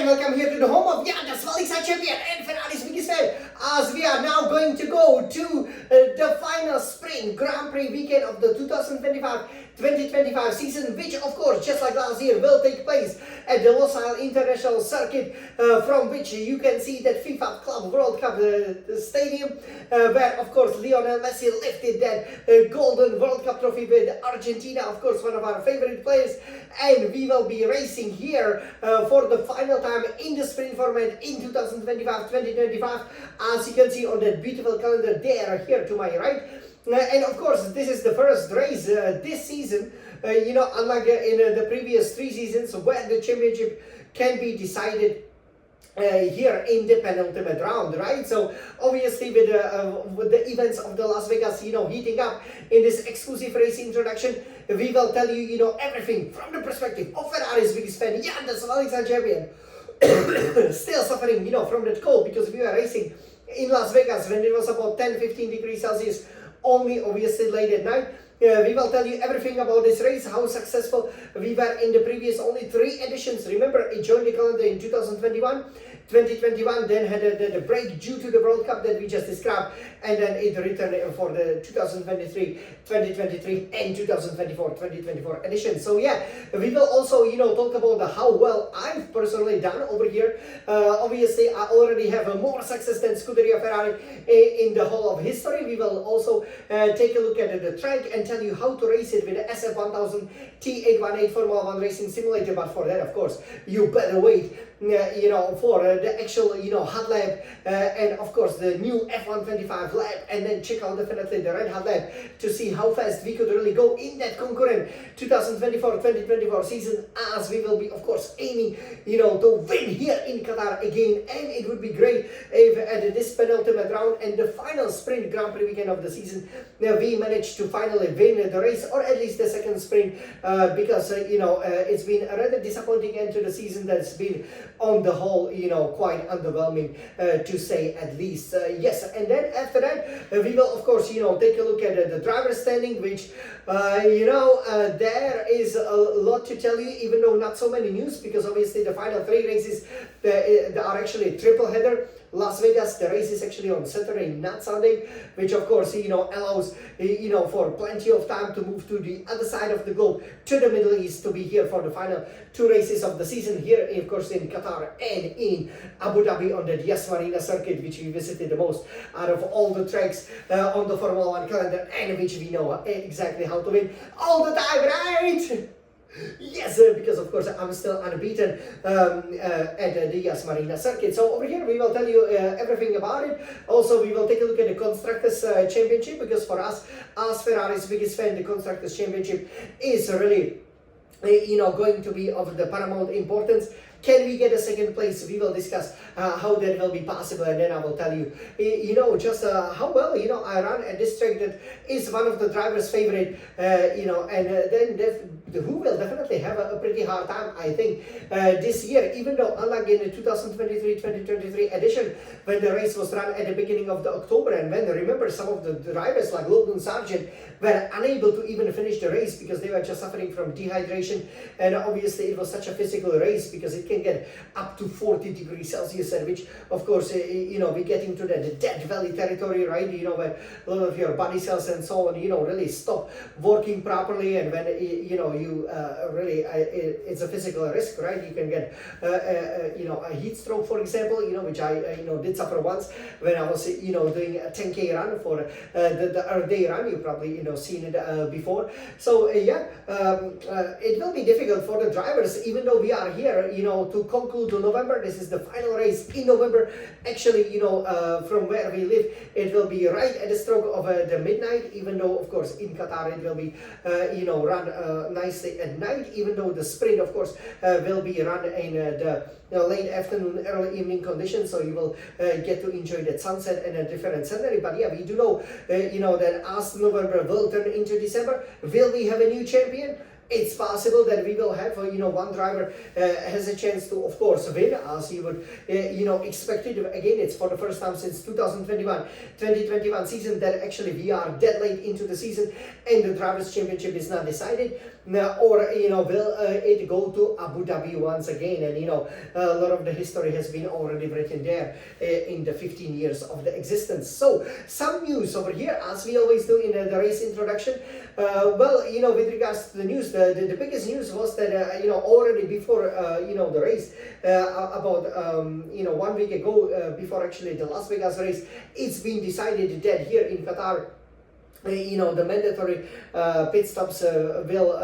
and welcome here to the home of the World Champion and Ferrari's biggest fan, as we are now going to go to the final sprint Grand Prix weekend of the 2025 season, which of course, just like last year, will take place at the Losail International Circuit, from which you can see that FIFA Club World Cup stadium, where of course Lionel Messi lifted that golden World Cup trophy with Argentina, of course one of our favorite players, and we will be racing here for the final time in the sprint format in 2025, as you can see on that beautiful calendar there here to my right. And of course, this is the first race this season, unlike in the previous 3 seasons where the championship can be decided here in the penultimate round, right? So obviously with the events of the Las Vegas, heating up in this exclusive race introduction, we will tell you, everything from the perspective of Ferrari's biggest fan, the World Champion, still suffering, from that cold, because we were racing in Las Vegas when it was about 10-15 degrees Celsius, only obviously late at night. We will tell you everything about this race, how successful we were in the previous only 3 editions. Remember, it joined the calendar in 2021, then had the break due to the World Cup that we just described, and then it returned for the 2023 and 2024 edition. So yeah, we will also, talk about how well I've personally done over here. Obviously, I already have more success than Scuderia Ferrari in the whole of history. We will also take a look at the track and tell you how to race it with the SF1000 T818 Formula 1 Racing Simulator. But for that, of course, you better wait, for the actual, hot lap, and of course the new F125 lap, and then check out definitely the red hot lap to see how fast we could really go in that concurrent 2024 season, as we will be, of course, aiming, to win here in Qatar again. And it would be great if at this penultimate round and the final sprint Grand Prix weekend of the season, we managed to finally win the race, or at least the second sprint, because it's been a rather disappointing end to the season that's been on the whole, quite underwhelming, to say at least. Yes, and then after that, we will of course, take a look at the driver standing, which, there is a lot to tell you, even though not so many news, because obviously the final 3 races are actually triple header. Las Vegas, the race is actually on Saturday, not Sunday, which of course, allows, for plenty of time to move to the other side of the globe, to the Middle East, to be here for the final 2 races of the season here, of course, in Qatar and in Abu Dhabi on the Yas Marina circuit, which we visited the most out of all the tracks on the Formula 1 calendar, and which we know exactly how to win all the time, right? Yes, because of course I'm still unbeaten at the Yas Marina circuit. So over here we will tell you everything about it. Also, we will take a look at the Constructors Championship, because for us, as Ferrari's biggest fan, the Constructors Championship is really, going to be of the paramount importance. Can we get a second place? We will discuss how that will be possible, and then I will tell you, just how well, I run at this track that is one of the drivers' favorite, and then who will definitely have a pretty hard time, I think, this year, even though unlike in the 2023 edition, when the race was run at the beginning of the October, and when, remember, some of the drivers like Logan Sargent were unable to even finish the race because they were just suffering from dehydration, and obviously it was such a physical race because it can get up to 40 degrees Celsius, and which of course, we get into the dead valley territory, right, where a lot of your body cells and so on, really stop working properly, and when, you really, it's a physical risk, right? You can get, a heat stroke, for example, which I, did suffer once when I was, doing a 10K run for the Earth Day run. You probably, seen it before. So it will be difficult for the drivers, even though we are here, to conclude November. This is the final race in November. Actually, from where we live, it will be right at the stroke of the midnight, even though, of course, in Qatar it will be, run nicely at night, even though the sprint, of course, will be run in the late afternoon, early evening conditions, so you will get to enjoy that sunset and a different scenery. But yeah, we do know, that as November will turn into December, will we have a new champion? It's possible that we will have, one driver has a chance to, of course, win, as you would, expect it. Again, it's for the first time since 2021 season that actually we are dead late into the season and the Drivers' Championship is not decided. or will it go to Abu Dhabi once again? And a lot of the history has been already written there in the 15 years of the existence. So some news over here, as we always do in the race introduction. Well, with regards to the news, the biggest news was that already before the race, about 1 week ago, before actually the Las Vegas race, it's been decided that here in Qatar, the mandatory pit stops will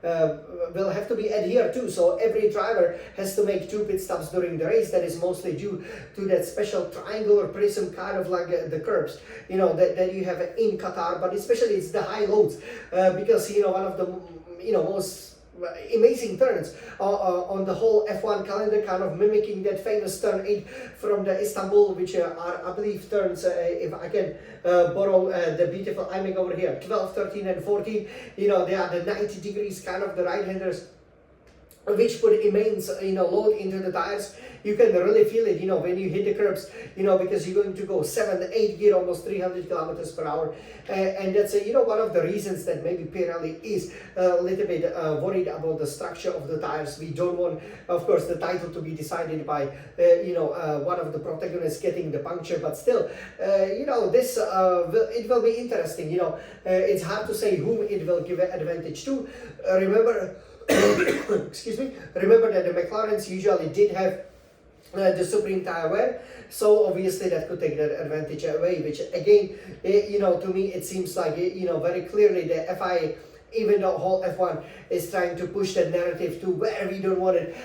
have to be adhered to. So every driver has to make 2 pit stops during the race. That is mostly due to that special triangular prism, kind of like the curbs, that you have in Qatar. But especially it's the high loads, because one of the most amazing turns on the whole F1 calendar, kind of mimicking that famous turn 8 from the Istanbul, which are, I believe, turns, if I can borrow the beautiful IMEC over here, 12, 13 and 14, they are the 90 degrees, kind of the right-handers, which put immense load into the tires. You can really feel it when you hit the curbs, because you're going to go 7, 8 gear, almost 300 kilometers per hour, and that's one of the reasons that maybe Pirelli is a little bit worried about the structure of the tires. We don't want, of course, the title to be decided by one of the protagonists getting the puncture, but still this it will be interesting. It's hard to say whom it will give an advantage to. Remember excuse me, remember that the McLarens usually did have the supreme tire wear, so obviously that could take that advantage away, which again, to me it seems like very clearly the FIA, even the whole F1 is trying to push that narrative to where we don't want it,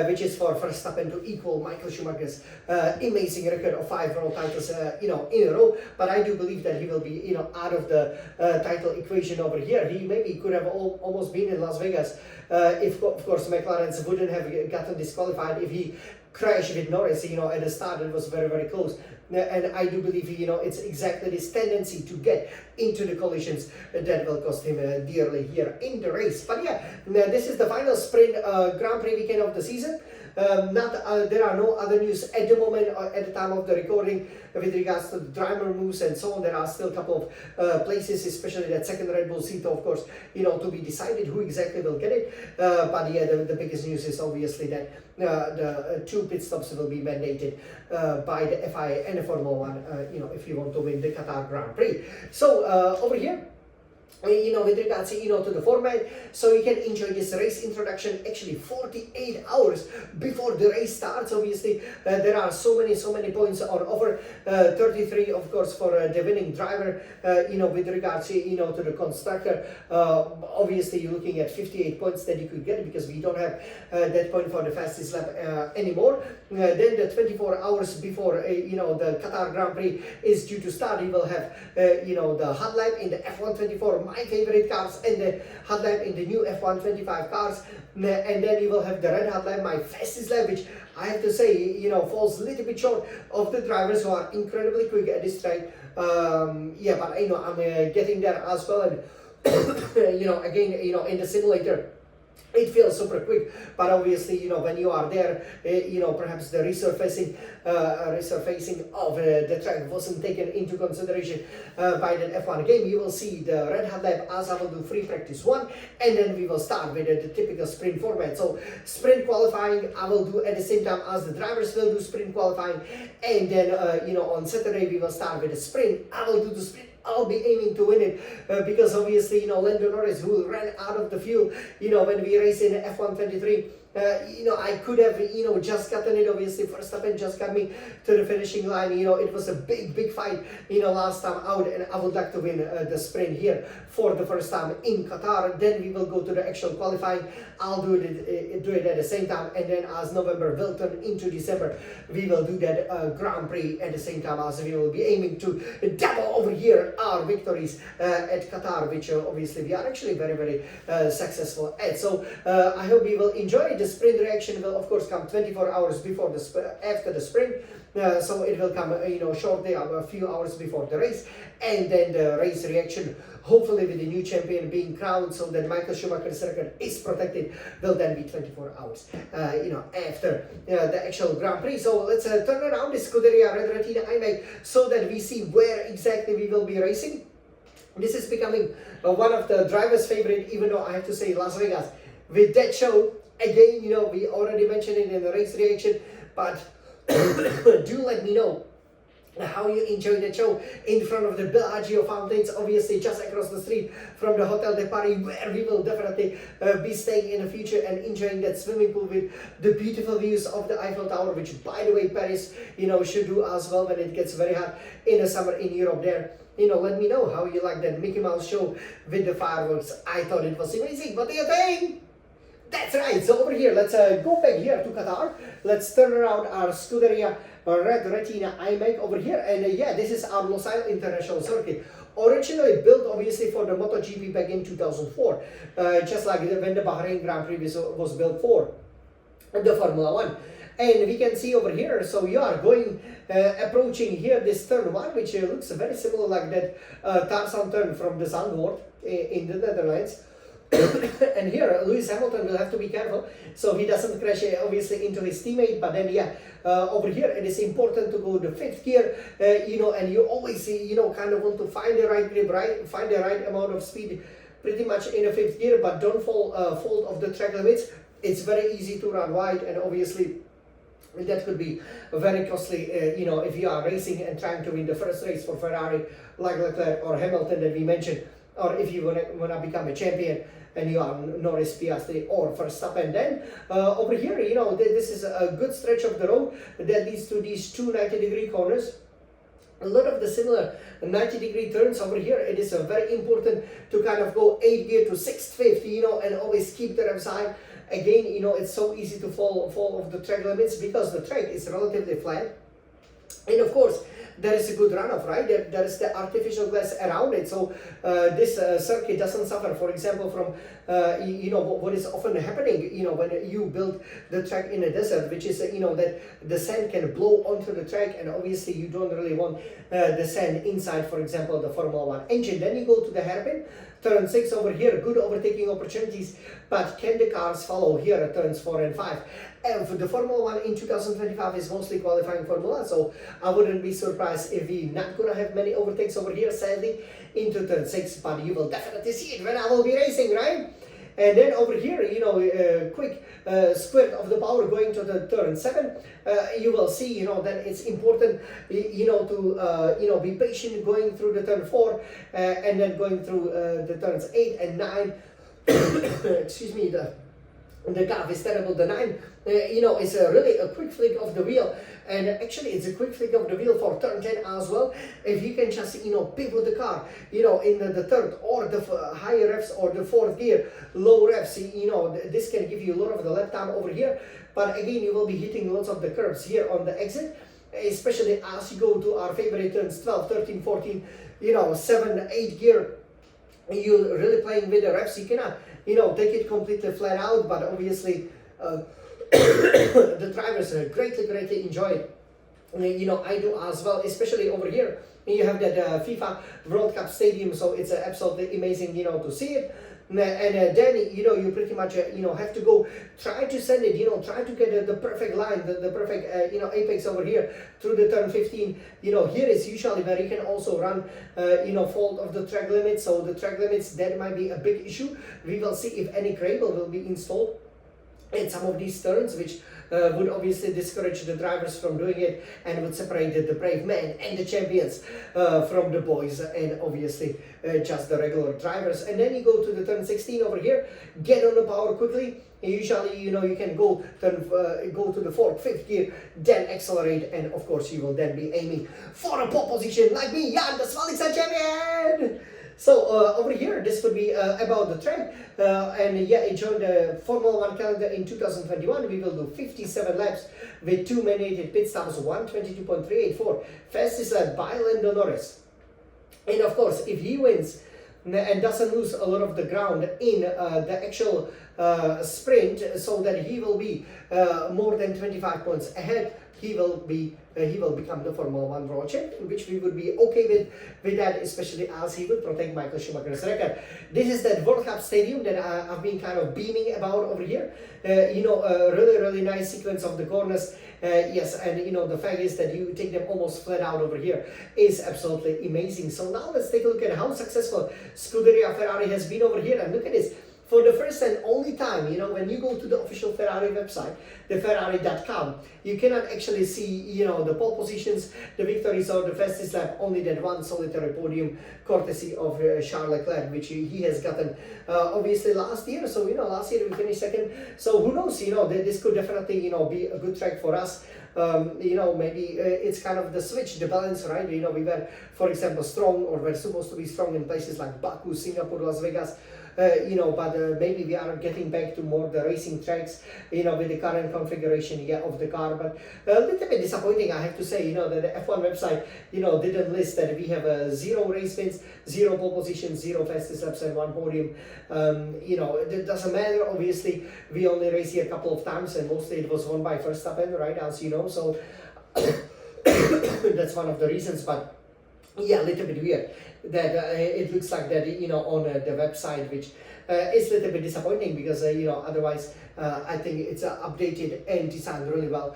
which is for Verstappen to equal Michael Schumacher's amazing record of 5 world titles, in a row. But I do believe that he will be, out of the title equation over here. He maybe could have almost been in Las Vegas if, of course, McLaren wouldn't have gotten disqualified if he crashed with Norris. At the start it was very, very close. And I do believe, it's exactly this tendency to get into the collisions that will cost him dearly here in the race. But yeah, this is the final sprint Grand Prix weekend of the season. There are no other news at the moment, at the time of the recording, with regards to the driver moves and so on. There are still a couple of places, especially that second Red Bull seat, of course, to be decided who exactly will get it. But yeah, the biggest news is obviously that the 2 pit stops will be mandated by the FIA and the Formula 1, if you want to win the Qatar Grand Prix. So over here, with regards to the format, so you can enjoy this race introduction actually 48 hours before the race starts. Obviously there are so many points on offer, 33 of course for the winning driver, with regards to the constructor. Obviously you're looking at 58 points that you could get, because we don't have that point for the fastest lap anymore. Then the 24 hours before the Qatar Grand Prix is due to start, you will have the hot lap in the F124, my favorite cars, and the hot lap in the new F125 cars, and then you will have the red hot lap, my fastest lap, which I have to say falls a little bit short of the drivers who are incredibly quick at this track. Yeah, but I'm getting there as well, and again in the simulator it feels super quick, but obviously when you are there, perhaps the resurfacing of the track wasn't taken into consideration by the F1 game. You will see the red hot lap as I will do free practice 1, and then we will start with the typical sprint format. So sprint qualifying I will do at the same time as the drivers will do sprint qualifying, and then on Saturday we will start with the sprint. I will do the sprint. I'll be aiming to win it, because obviously Lando Norris, who ran out of the fuel when we raced in F123, I could have just gotten it. Obviously Verstappen just got me to the finishing line. It was a big fight last time out, and I would like to win the sprint here for the first time in Qatar. Then we will go to the actual qualifying. I'll do it at the same time, and then as November will turn into December, we will do that Grand Prix at the same time, as we will be aiming to double over here our victories at Qatar, which obviously we are actually very successful at. So I hope you will enjoy it. The sprint reaction will of course come 24 hours before after the sprint, so it will come shortly, a few hours before the race, and then the race reaction, hopefully with the new champion being crowned, so that Michael Schumacher's record is protected, will then be 24 hours after the actual Grand Prix. So let's turn around this Scuderia Red Retina IMEC so that we see where exactly we will be racing. This is becoming one of the drivers' favorite, even though I have to say Las Vegas. With that show, again, we already mentioned it in the race reaction, but do let me know how you enjoy the show in front of the Bellagio fountains, obviously just across the street from the Hotel de Paris, where we will definitely be staying in the future and enjoying that swimming pool with the beautiful views of the Eiffel Tower, which by the way Paris should do as well when it gets very hot in the summer in Europe there. Let me know how you like that Mickey Mouse show with the fireworks. I thought it was amazing. What do you think? That's right. So over here, let's go back here to Qatar. Let's turn around our Scuderia Red Retina iMac over here. And yeah, this is our Losail International Circuit. Originally built obviously for the MotoGP back in 2004. Just like when the Bahrain Grand Prix was built for the Formula 1. And we can see over here, so you are going, approaching here this turn 1, which looks very similar like that Tarzan turn from the Zandvoort in the Netherlands. And here Lewis Hamilton will have to be careful so he doesn't crash obviously into his teammate. But then yeah, over here it is important to go the 5th gear, and you always kind of want to find the right grip, find the right amount of speed pretty much in the 5th gear, but don't fall off the track limits. It's very easy to run wide, and obviously that could be very costly, if you are racing and trying to win the first race for Ferrari, like Leclerc or Hamilton that we mentioned, or if you want to become a champion and you are Norris, Piastri or Verstappen. Then over here, this is a good stretch of the road that leads to these two 90-degree corners. A lot of the similar 90-degree turns over here. It is very important to kind of go 8th gear to 6th, 5th, and always keep the revs high. Again, it's so easy to fall off the track limits because the track is relatively flat. And of course, there is a good runoff, right? There is the artificial grass around it, so this circuit doesn't suffer, for example, from what is often happening, when you build the track in a desert, which is that the sand can blow onto the track, and obviously you don't really want the sand inside, for example, the Formula 1 engine. Then you go to the hairpin, turn 6 over here, good overtaking opportunities, but can the cars follow here at turns 4 and 5? And for the Formula 1 in 2025 is mostly qualifying Formula, so I wouldn't be surprised if we're not gonna have many overtakes over here, sadly, into turn 6, but you will definitely see it when I will be racing, right? And then over here, quick squirt of the power going to the turn 7. You will see, that it's important, to, be patient going through the turn 4, and then going through the turns 8 and 9. Excuse me, the gap is terrible. The 9, is really a quick flick of the wheel, and actually it's a quick flick of the wheel for turn 10 as well. If you can just pivot the car, in the third or the higher revs or the 4th gear, low revs, this can give you a lot of the lap time over here. But again, you will be hitting lots of the curves here on the exit, especially as you go to our favorite turns 12, 13, 14, 7, 8 gear. You're really playing with the revs. You cannot take it completely flat out, but obviously the drivers greatly enjoy it. I do as well, especially over here. You have that FIFA World Cup stadium, so it's absolutely amazing, to see it. And then you pretty much have to go try to send it, try to get the perfect line, the perfect apex over here through the turn 15. Here is usually where you can also run fault of the track limits. So the track limits, that might be a big issue. We will see if any cradle will be installed in some of these turns, which would obviously discourage the drivers from doing it and would separate the brave men and the champions from the boys and obviously just the regular drivers. And then you go to the turn 16 over here, get on the power quickly. Usually, you can go to the 4th, 5th gear, then accelerate, and of course you will then be aiming for a pole position like me, Jan, the Svalica champion! So over here, this would be about the track, and yeah, it joined the Formula 1 calendar in 2021. We will do 57 laps with 2 mandated pit stops, 122.384, fastest lap by Lando Norris. And of course, if he wins and doesn't lose a lot of the ground in the actual sprint, so that he will be more than 25 points ahead. He will become the Formula 1 World Champion, which we would be okay with that, especially as he would protect Michael Schumacher's record. This is that World Cup stadium that I've been kind of beaming about over here. A really nice sequence of the corners. Yes, and the fact is that you take them almost flat out over here is absolutely amazing. So now let's take a look at how successful Scuderia Ferrari has been over here, and look at this. For the first and only time, when you go to the official Ferrari website, the Ferrari.com, you cannot actually see, the pole positions, the victories, or the fastest lap, only that one solitary podium, courtesy of Charles Leclerc, which he has gotten, obviously, last year. So, last year we finished second. So, who knows, this could definitely, be a good track for us. Maybe it's kind of the switch, the balance, right? We were, for example, strong, or we're supposed to be strong in places like Baku, Singapore, Las Vegas, but maybe we are getting back to more the racing tracks, with the current configuration of the car. But a little bit disappointing, I have to say, that the F1 website, didn't list that we have 0 race wins, 0 pole positions, 0 fastest laps, and 1 podium. It doesn't matter, obviously, we only raced here a couple of times, and mostly it was won by Verstappen, right, as you know, so that's one of the reasons. But yeah, a little bit weird that it looks like that, on the website, which is a little bit disappointing, because, otherwise I think it's updated and designed really well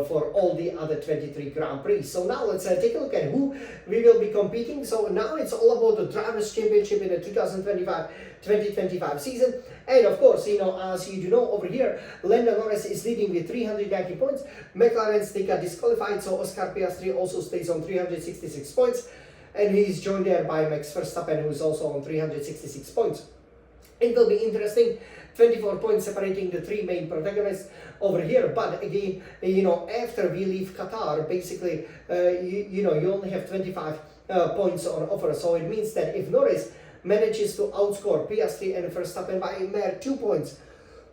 for all the other 23 Grand Prix. So now let's take a look at who we will be competing. So now it's all about the Drivers' Championship in the 2025 season. And of course, as you do know, over here, Lando Norris is leading with 390 points. McLaren's they got disqualified, so Oscar Piastri also stays on 366 points. And he's joined there by Max Verstappen, who is also on 366 points. It will be interesting, 24 points separating the 3 main protagonists over here. But again, after we leave Qatar, basically, you only have 25 points on offer. So it means that if Norris manages to outscore Piastri and Verstappen by a mere 2 points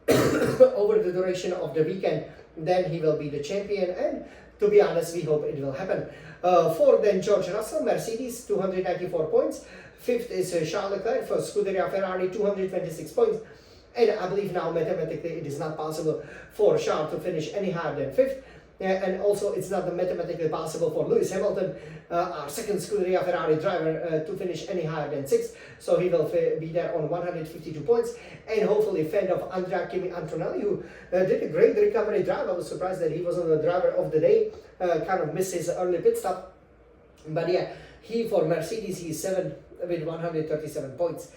over the duration of the weekend, then he will be the champion. And to be honest, we hope it will happen. Fourth, then George Russell, Mercedes, 294 points. Fifth is Charles Leclerc for Scuderia Ferrari, 226 points. And I believe now mathematically it is not possible for Charles to finish any higher than fifth. And also it's not mathematically possible for Lewis Hamilton, our second Scuderia Ferrari driver, to finish any higher than sixth. So he will be there on 152 points. And hopefully fan of Andrea Kimi Antonelli, who did a great recovery drive. I was surprised that he wasn't the driver of the day, kind of missed his early pit stop. But yeah, he for Mercedes, he is 7th with 137 points.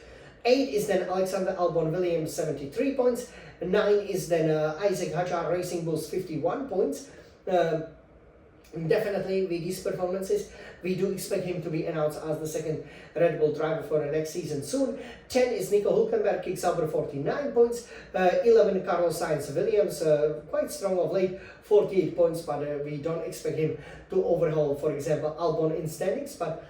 8 is then Alexander Albon Williams, 73 points. 9 is then Isaac Hadjar Racing Bulls, 51 points. Definitely with these performances, we do expect him to be announced as the second Red Bull driver for the next season soon. 10 is Nico Hülkenberg, Kick Sauber, 49 points. 11 Carlos Sainz Williams, quite strong of late, 48 points, but we don't expect him to overhaul, for example, Albon in standings, but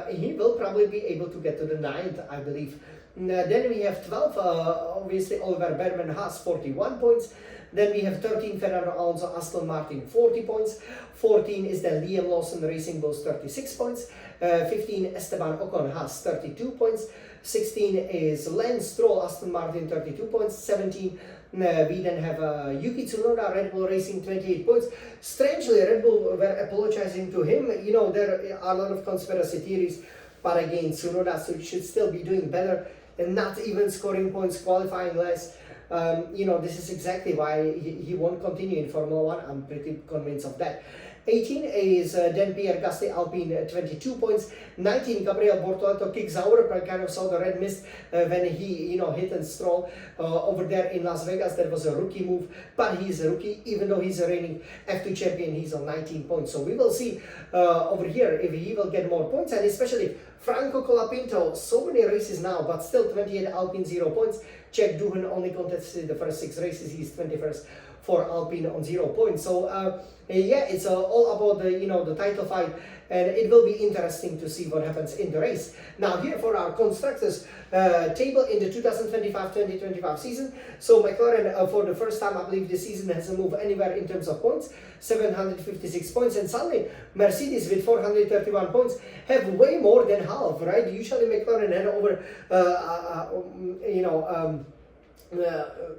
he will probably be able to get to the 9th, I believe. Then we have 12, obviously Oliver Berman Haas, 41 points. Then we have 13, Fernando Alonso Aston Martin, 40 points. 14 is then Liam Lawson Racing Bulls, 36 points. 15, Esteban Ocon Haas, 32 points. 16 is Lance Stroll Aston Martin, 32 points. 17, we then have Yuki Tsunoda Red Bull Racing, 28 points. Strangely, Red Bull were apologizing to him. There are a lot of conspiracy theories, but again, Tsunoda should still be doing better and not even scoring points, qualifying less. This is exactly why he won't continue in Formula 1. I'm pretty convinced of that. 18 is then Pierre Gasly Alpine, 22 points. 19, Gabriel Bortoleto Kick Sauber, kind of saw the red mist when he hit and Stroll over there in Las Vegas. That was a rookie move, but he's a rookie, even though he's a reigning F2 champion. He's on 19 points, so we will see over here if he will get more points. And especially Franco Colapinto, so many races now, but still 28 Alpine, 0 points. Jack Doohan only contested the first 6 races. He's 21st for Alpine on 0 points. So yeah, it's all about the title fight, and it will be interesting to see what happens in the race. Now here for our constructors table in the 2025-2025 season. So McLaren for the first time, I believe, this season hasn't moved anywhere in terms of points, 756 points, and suddenly Mercedes with 431 points have way more than half, right? Usually McLaren had over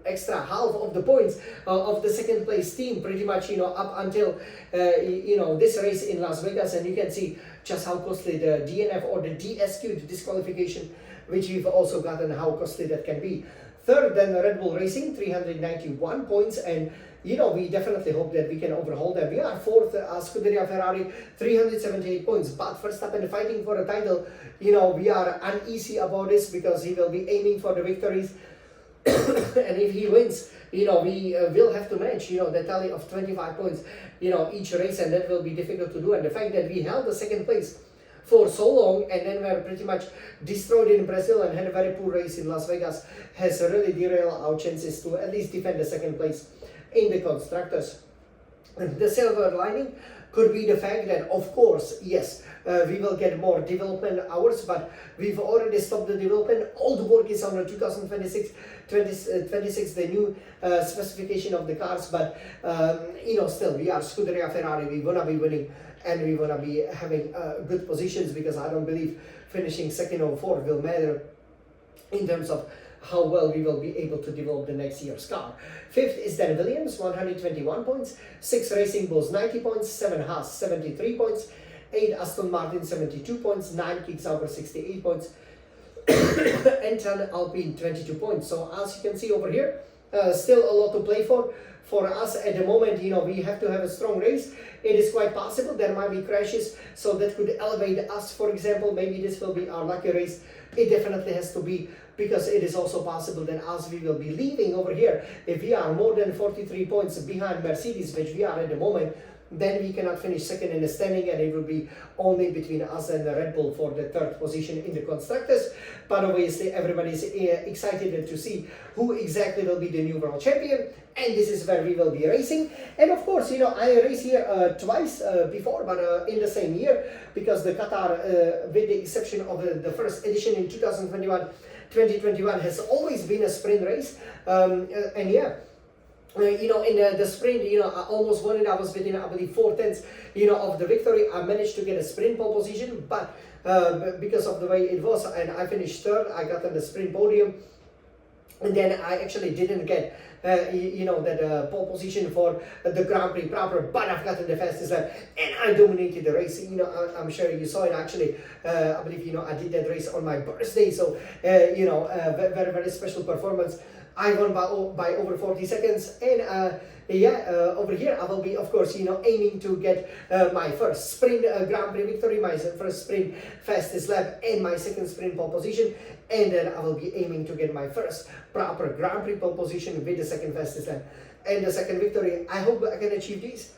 extra half of the points of the second place team, pretty much, up until this race in Las Vegas. And you can see just how costly the DNF or the DSQ, the disqualification, which we've also gotten, how costly that can be. Third, then Red Bull Racing, 391 points, and we definitely hope that we can overhaul them. We are fourth, Scuderia Ferrari, 378 points, but Verstappen fighting for a title, we are uneasy about this because he will be aiming for the victories. And if he wins, we will have to match, the tally of 25 points, each race, and that will be difficult to do. And the fact that we held the second place for so long and then were pretty much destroyed in Brazil and had a very poor race in Las Vegas has really derailed our chances to at least defend the second place in the constructors. And the silver lining could be the fact that, of course, yes, we will get more development hours, but we've already stopped the development. All the work is on the 2026, the new specification of the cars, but still, we are Scuderia Ferrari. We want to be winning and we want to be having good positions, because I don't believe finishing second or fourth will matter in terms of how well we will be able to develop the next year's car. Fifth is then Williams, 121 points. 6 Racing Bulls, 90 points. 7 Haas, 73 points. 8 Aston Martin, 72 points. 9 Kick Sauber, 68 points. And 10 Alpine, 22 points. So as you can see over here, still a lot to play for. For us at the moment, we have to have a strong race. It is quite possible there might be crashes, so that could elevate us. For example, maybe this will be our lucky race. It definitely has to be, because it is also possible that as we will be leaving over here, if we are more than 43 points behind Mercedes, which we are at the moment, then we cannot finish second in the standing, and it will be only between us and the Red Bull for the third position in the constructors. But obviously everybody is excited to see who exactly will be the new world champion, and this is where we will be racing. And of course, I raced here twice before, but in the same year, because the Qatar, with the exception of the first edition in 2021, has always been a sprint race. And yeah, in the sprint, I almost won it. I was within, I believe, 4/10, of the victory. I managed to get a sprint pole position, but because of the way it was, and I finished third, I got on the sprint podium, and then I actually didn't get that pole position for the Grand Prix proper, but I've gotten the fastest lap and I dominated the race. I'm sure you saw it actually. I believe, I did that race on my birthday, so very, very special performance. I won by over 40 seconds, and over here I will be, of course, aiming to get my first sprint Grand Prix victory, my first sprint fastest lap, and my second sprint pole position, and then I will be aiming to get my first proper Grand Prix pole position with the second fastest lap and the second victory. I hope I can achieve these.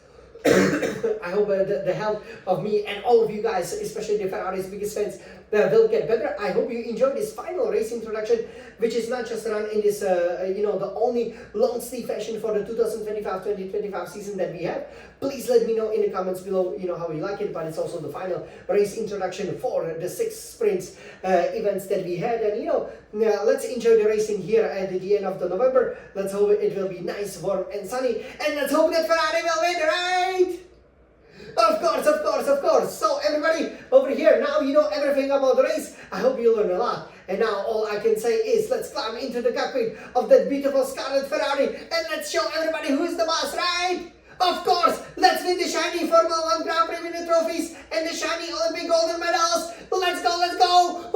I hope the help of me and all of you guys, especially the Ferrari's biggest fans, will get better. I hope you enjoyed this final race introduction, which is not just run in this, the only long sleeve fashion for the 2025-2025 season that we have. Please let me know in the comments below, how you like it, but it's also the final race introduction for the 6 sprints events that we had. And, let's enjoy the racing here at the end of the November. Let's hope it will be nice, warm and sunny, and let's hope that Ferrari will win, right? Of course, of course, of course. So everybody over here, now you know everything about the race. I hope you learned a lot. And now all I can say is, let's climb into the cockpit of that beautiful Scarlet Ferrari and let's show everybody who is the boss, right? Of course, let's win the shiny Formula 1 Grand Prix winner trophies and the shiny Olympic golden medals. Let's go, let's go.